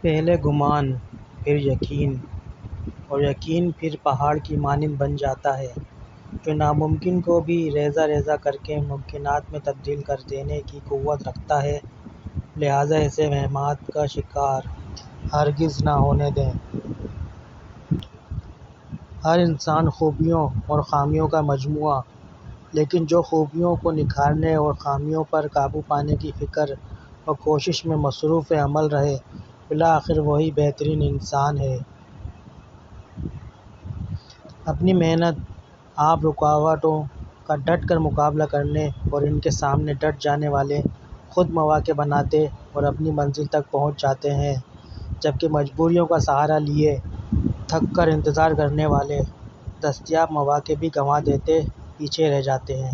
پہلے گمان، پھر یقین، اور یقین پھر پہاڑ کی مانند بن جاتا ہے، جو ناممکن کو بھی ریزہ ریزہ کر کے ممکنات میں تبدیل کر دینے کی قوت رکھتا ہے۔ لہٰذا ایسے وہمات کا شکار ہرگز نہ ہونے دیں۔ ہر انسان خوبیوں اور خامیوں کا مجموعہ، لیکن جو خوبیوں کو نکھارنے اور خامیوں پر قابو پانے کی فکر و کوشش میں مصروف عمل رہے، بالآخر وہی بہترین انسان ہے۔ اپنی محنت، آپ رکاوٹوں کا ڈٹ کر مقابلہ کرنے اور ان کے سامنے ڈٹ جانے والے خود مواقع بناتے اور اپنی منزل تک پہنچ جاتے ہیں، جبکہ مجبوریوں کا سہارا لیے تھک کر انتظار کرنے والے دستیاب مواقع بھی گنوا دیتے پیچھے رہ جاتے ہیں۔